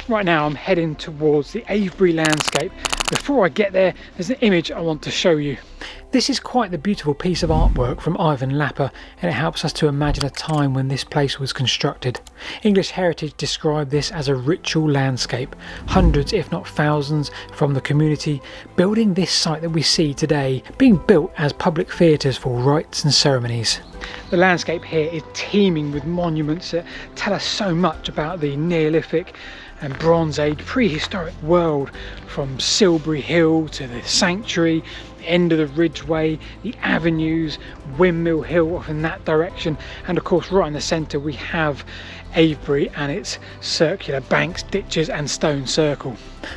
Right now I'm heading towards the Avebury landscape. Before I get there, there's an image I want to show you. This is quite the beautiful piece of artwork from Ivan Lapper, and it helps us to imagine a time when this place was constructed. English Heritage described this as a ritual landscape. Hundreds, if not thousands, from the community building this site that we see today, being built as public theatres for rites and ceremonies. The landscape here is teeming with monuments that tell us so much about the Neolithic and Bronze Age prehistoric world, from Silbury Hill to the Sanctuary, the end of the Ridgeway, the avenues, Windmill Hill off in that direction, and of course right in the centre we have Avebury and its circular banks, ditches and stone circle.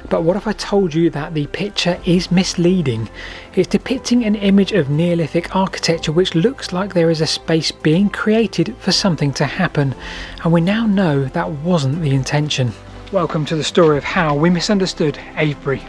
But what if I told you that the picture is misleading? It's depicting an image of Neolithic architecture which looks like there is a space being created for something to happen, and we now know that wasn't the intention. Welcome to the story of how we misunderstood Avebury.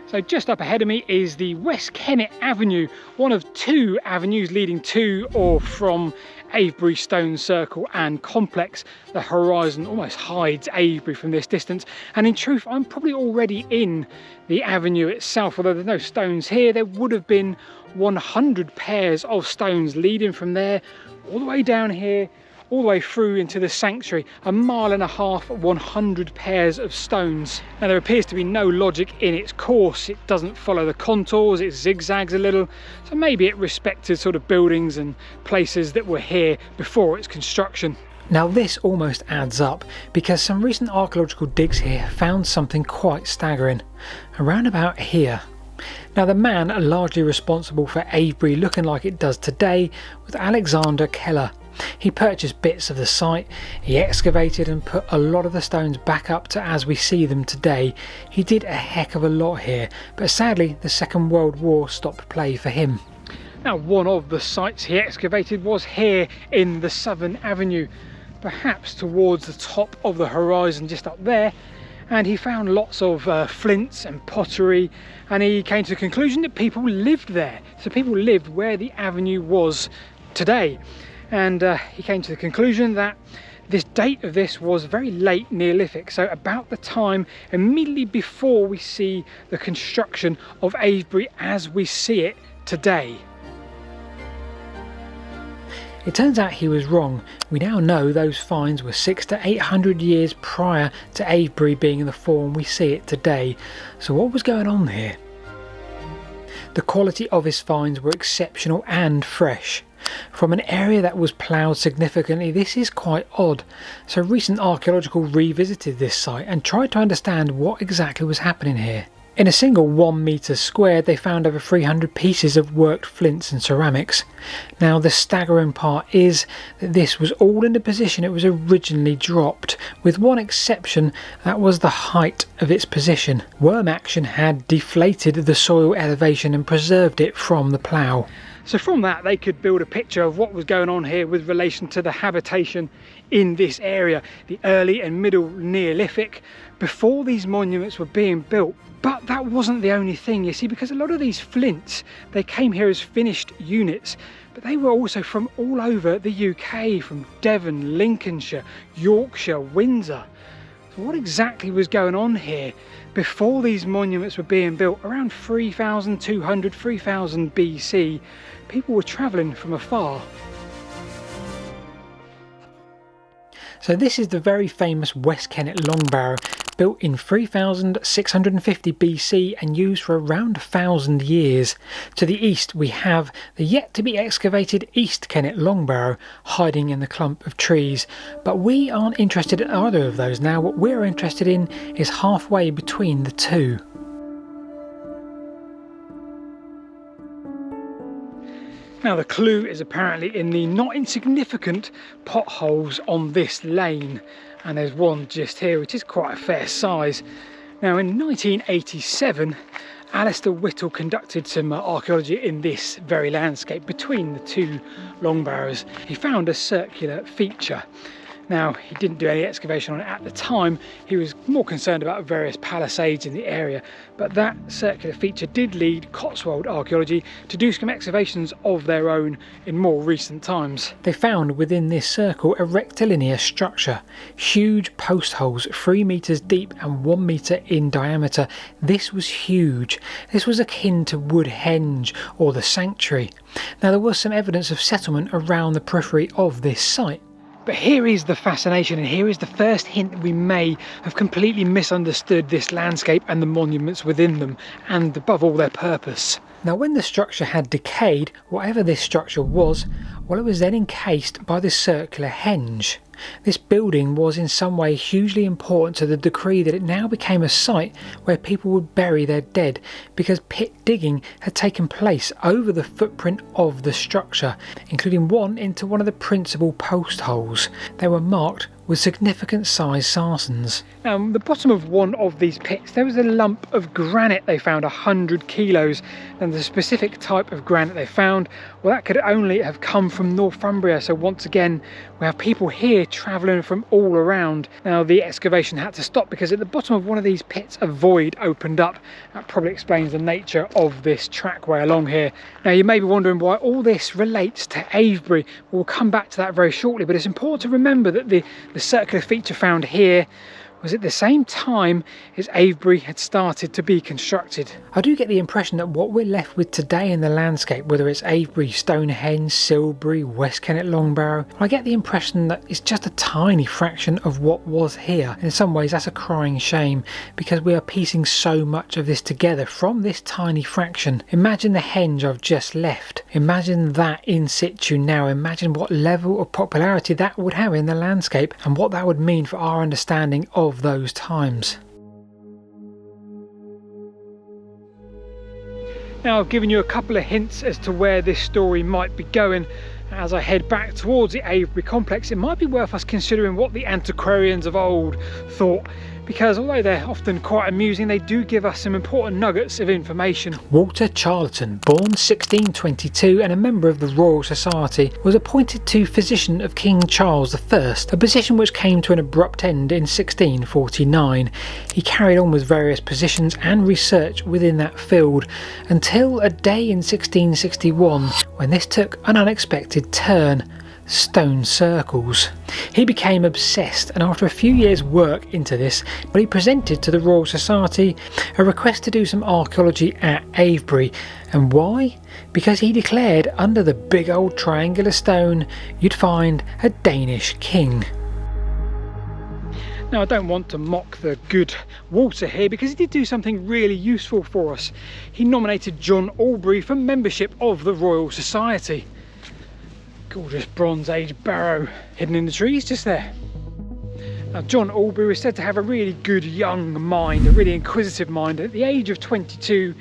So just up ahead of me is the West Kennet Avenue, one of two avenues leading to or from Avebury Stone Circle and Complex. The horizon almost hides Avebury from this distance, and in truth I'm probably already in the avenue itself. Although there's no stones here, there would have been 100 pairs of stones leading from there all the way down here, all the way through into the sanctuary. 1.5 miles, 100 pairs of stones. Now there appears to be no logic in its course. It doesn't follow the contours, it zigzags a little, so maybe it respected sort of buildings and places that were here before its construction. Now this almost adds up, because some recent archaeological digs here found something quite staggering. Around about here. Now the man largely responsible for Avebury looking like it does today was Alexander Keller. He purchased bits of the site, he excavated and put a lot of the stones back up to as we see them today. He did a heck of a lot here, but sadly the Second World War stopped play for him. Now one of the sites he excavated was here in the Southern Avenue, perhaps towards the top of the horizon just up there, and he found lots of flints and pottery, and he came to the conclusion that people lived there. So people lived where the avenue was today. And he came to the conclusion that this date of this was very late Neolithic, so about the time immediately before we see the construction of Avebury as we see it today. It turns out he was wrong. We now know those finds were 600 to 800 years prior to Avebury being in the form we see it today. So what was going on here? The quality of his finds were exceptional and fresh. From an area that was ploughed significantly, this is quite odd. So recent archaeological revisited this site and tried to understand what exactly was happening here. In a single 1 metre squared they found over 300 pieces of worked flints and ceramics. Now the staggering part is that this was all in the position it was originally dropped, with one exception, that was the height of its position. Worm action had deflated the soil elevation and preserved it from the plough. So from that they could build a picture of what was going on here with relation to the habitation in this area, the early and middle Neolithic, before these monuments were being built. But that wasn't the only thing, you see, because a lot of these flints, they came here as finished units, but they were also from all over the UK, from Devon, Lincolnshire, Yorkshire, Windsor. So what exactly was going on here before these monuments were being built? Around 3200, 3000 BC, people were travelling from afar. So this is the very famous West Kennet long barrow, built in 3650 BC and used for around 1000 years. To the east we have the yet to be excavated East Kennet long barrow hiding in the clump of trees, but we aren't interested in either of those now. What we're interested in is halfway between the two. Now the clue is apparently in the not insignificant potholes on this lane, and there's one just here which is quite a fair size. Now in 1987 Alistair Whittle conducted some archaeology in this very landscape between the two long barrows. He found a circular feature. Now, he didn't do any excavation on it at the time. He was more concerned about various palisades in the area, but that circular feature did lead Cotswold Archaeology to do some excavations of their own in more recent times. They found within this circle a rectilinear structure, huge post holes 3 metres deep and 1 metre in diameter. This was huge. This was akin to Woodhenge or the Sanctuary. Now, there was some evidence of settlement around the periphery of this site. But here is the fascination, and here is the first hint that we may have completely misunderstood this landscape and the monuments within them, and above all, their purpose. Now, when the structure had decayed, whatever this structure was, well, it was then encased by the circular henge. This building was in some way hugely important to the decree that it now became a site where people would bury their dead, because pit digging had taken place over the footprint of the structure, including one into one of the principal post holes. They were marked with significant size sarcens. Now, the bottom of one of these pits, there was a lump of granite they found, 100 kilos, and the specific type of granite they found, well, that could only have come from Northumbria. So once again, we have people here travelling from all around. Now, the excavation had to stop because at the bottom of one of these pits, a void opened up. That probably explains the nature of this trackway along here. Now, you may be wondering why all this relates to Avebury. We'll come back to that very shortly, but it's important to remember that the circular feature found here was at the same time as Avebury had started to be constructed. I do get the impression that what we're left with today in the landscape, whether it's Avebury, Stonehenge, Silbury, West Kennet, Longbarrow, I get the impression that it's just a tiny fraction of what was here. In some ways, that's a crying shame, because we are piecing so much of this together from this tiny fraction. Imagine the henge I've just left. Imagine that in situ now. Imagine what level of popularity that would have in the landscape and what that would mean for our understanding of those times. Now, I've given you a couple of hints as to where this story might be going. As I head back towards the Avebury complex, it might be worth us considering what the antiquarians of old thought, because although they're often quite amusing, they do give us some important nuggets of information. Walter Charlton, born 1622 and a member of the Royal Society, was appointed to physician of King Charles I, a position which came to an abrupt end in 1649. He carried on with various positions and research within that field until a day in 1661 when this took an unexpected turn: stone circles. He became obsessed, and after a few years' work into this, he presented to the Royal Society a request to do some archaeology at Avebury. And why? Because he declared under the big old triangular stone you'd find a Danish king. Now, I don't want to mock the good Walter here, because he did do something really useful for us. He nominated John Aubrey for membership of the Royal Society. Gorgeous Bronze Age barrow hidden in the trees just there. Now, John Aubrey was said to have a really good young mind, a really inquisitive mind. At the age of 22,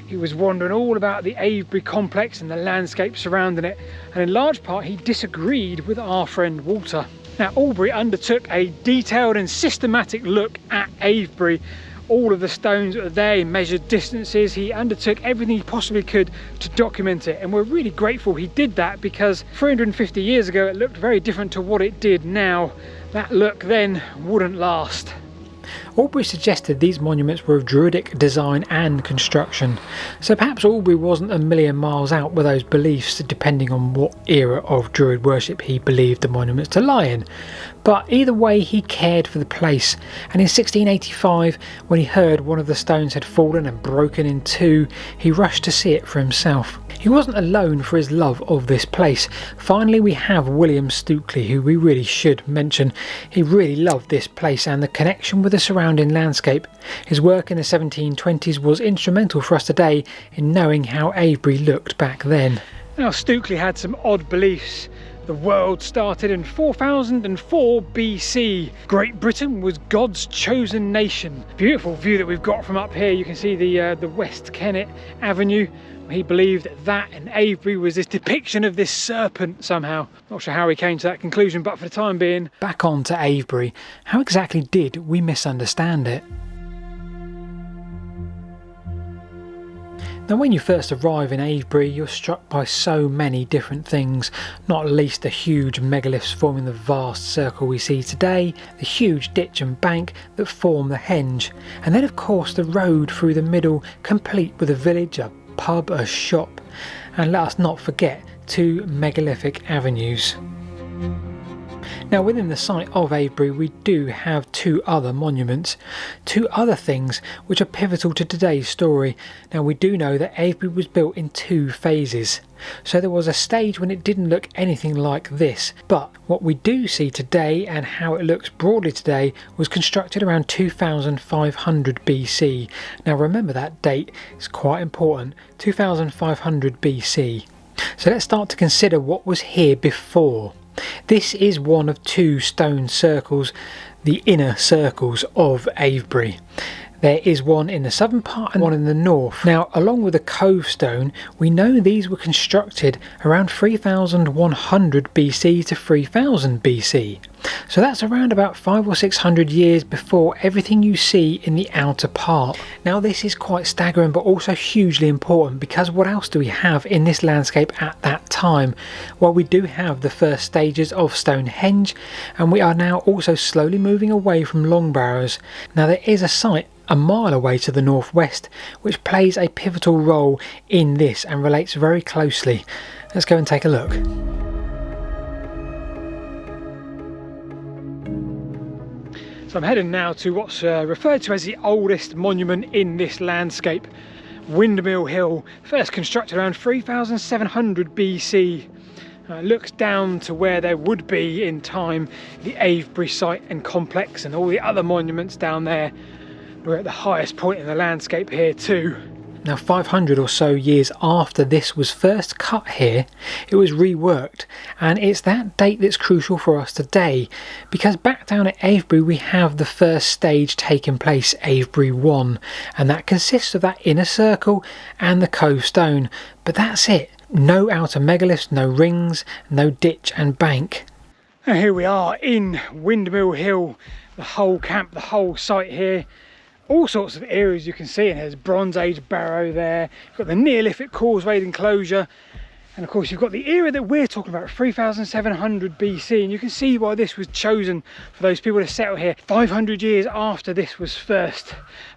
he was wandering all about the Avebury complex and the landscape surrounding it, and in large part he disagreed with our friend Walter. Now, Aubrey undertook a detailed and systematic look at Avebury. All of the stones that were there, he measured distances, he undertook everything he possibly could to document it, and we're really grateful he did that, because 350 years ago it looked very different to what it did now. That look then wouldn't last. Aubrey suggested these monuments were of Druidic design and construction, so perhaps Aubrey wasn't a million miles out with those beliefs, depending on what era of Druid worship he believed the monuments to lie in. But either way, he cared for the place, and in 1685, when he heard one of the stones had fallen and broken in two, he rushed to see it for himself. He wasn't alone for his love of this place. Finally, we have William Stukeley, who we really should mention. He really loved this place and the connection with the surrounding landscape. His work in the 1720s was instrumental for us today in knowing how Avebury looked back then. Now, Stukeley had some odd beliefs. The world started in 4004 BC. Great Britain was God's chosen nation. Beautiful view that we've got from up here. You can see the West Kennet Avenue. He believed that and Avebury was this depiction of this serpent somehow. Not sure how he came to that conclusion, but for the time being, back on to Avebury. How exactly did we misunderstand it? Now when you first arrive in Avebury, you're struck by so many different things, not least the huge megaliths forming the vast circle we see today, the huge ditch and bank that form the henge, and then of course the road through the middle, complete with a village, a pub, a shop, and let us not forget 2 megalithic avenues. Now within the site of Avebury we do have 2 other monuments, 2 other things which are pivotal to today's story. Now we do know that Avebury was built in 2 phases, so there was a stage when it didn't look anything like this, but what we do see today and how it looks broadly today was constructed around 2500 BC. Now remember that date is quite important, 2500 BC. So let's start to consider what was here before. This is one of 2 stone circles, the inner circles of Avebury. There is one in the southern part and one in the north. Now along with the cove stone, we know these were constructed around 3100 BC to 3000 BC. So that's around about 500 or 600 years before everything you see in the outer part. Now this is quite staggering but also hugely important, because what else do we have in this landscape at that time? Well, we do have the first stages of Stonehenge, and we are now also slowly moving away from long barrows. Now there is a site a mile away to the northwest which plays a pivotal role in this and relates very closely. Let's go and take a look. So I'm heading now to what's referred to as the oldest monument in this landscape, Windmill Hill, first constructed around 3700 BC. Looks down to where there would be in time the Avebury site and complex and all the other monuments down there. We're at the highest point in the landscape here too. Now 500 or so years after this was first cut here, it was reworked, and it's that date that's crucial for us today, because back down at Avebury we have the first stage taking place, Avebury 1, and that consists of that inner circle and the cove stone, but that's it. No outer megaliths, no rings, no ditch and bank. And here we are in Windmill Hill, the whole camp, the whole site here. All sorts of areas you can see, and there's Bronze Age barrow there, you've got the Neolithic causewayed enclosure, and of course you've got the era that we're talking about, 3700 BC, and you can see why this was chosen for those people to settle here 500 years after this was first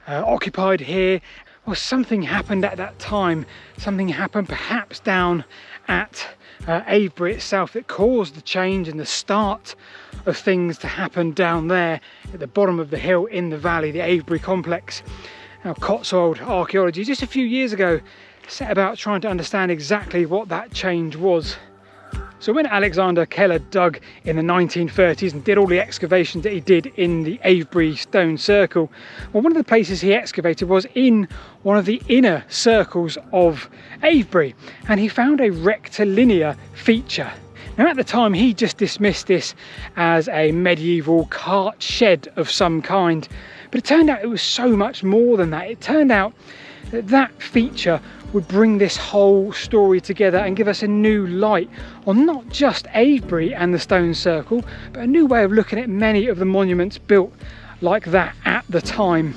occupied here. Well, something happened at that time, something happened perhaps down at Avebury itself that caused the change and the start of things to happen down there at the bottom of the hill in the valley, the Avebury complex. Now Cotswold archaeology just a few years ago set about trying to understand exactly what that change was. So when Alexander Keller dug in the 1930s and did all the excavations that he did in the Avebury stone circle, well, one of the places he excavated was in one of the inner circles of Avebury, and he found a rectilinear feature. Now at the time he just dismissed this as a medieval cart shed of some kind, but it turned out it was so much more than that. It turned out that that feature would bring this whole story together and give us a new light on not just Avebury and the stone circle, but a new way of looking at many of the monuments built like that at the time.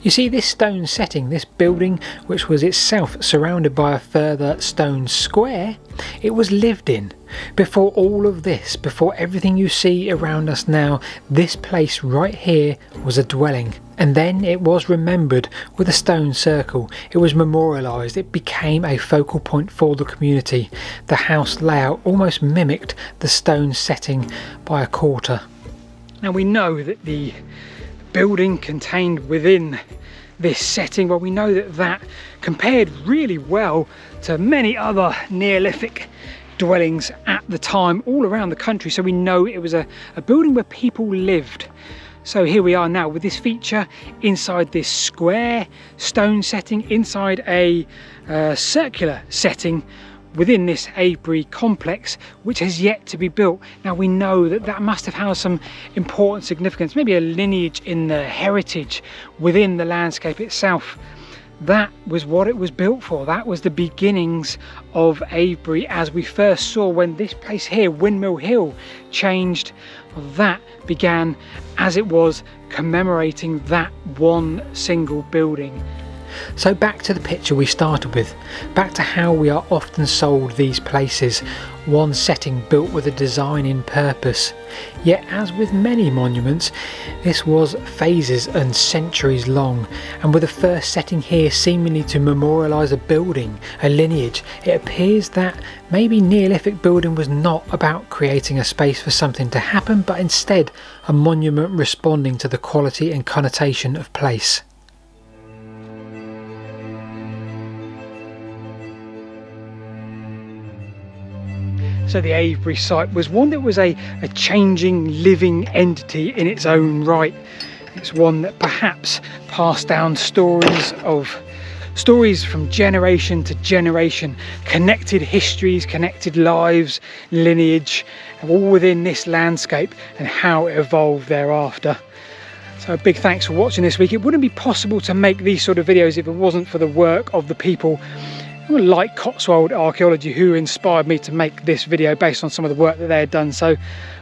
You see, this stone setting, this building, which was itself surrounded by a further stone square, it was lived in. Before all of this, before everything you see around us now, this place right here was a dwelling. And then it was remembered with a stone circle. It was memorialised. It became a focal point for the community. The house layout almost mimicked the stone setting by a quarter. Now we know that the building contained within this setting, well, we know that that compared really well to many other Neolithic dwellings at the time all around the country, so we know it was a building where people lived. So here we are now with this feature inside this square stone setting, inside a circular setting within this Avebury complex, which has yet to be built. Now we know that that must have had some important significance, maybe a lineage in the heritage within the landscape itself. That was what it was built for. That was the beginnings of Avebury as we first saw when this place here, Windmill Hill, changed. That began as it was commemorating that one single building. So back to the picture we started with, back to how we are often sold these places, one setting built with a design in purpose. Yet as with many monuments, this was phases and centuries long, and with the first setting here seemingly to memorialise a building, a lineage, it appears that maybe Neolithic building was not about creating a space for something to happen, but instead a monument responding to the quality and connotation of place. So the Avebury site was one that was a changing, living entity in its own right. It's one that perhaps passed down stories from generation to generation, connected histories, connected lives, lineage, all within this landscape and how it evolved thereafter. So a big thanks for watching this week. It wouldn't be possible to make these sort of videos if it wasn't for the work of the people like Cotswold Archaeology, who inspired me to make this video based on some of the work that they had done. So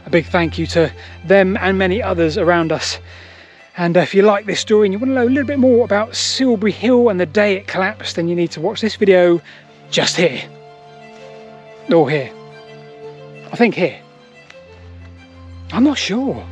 a big thank you to them and many others around us. And if you like this story and you want to know a little bit more about Silbury Hill and the day it collapsed, then you need to watch this video just here. Or here. I think here. I'm not sure.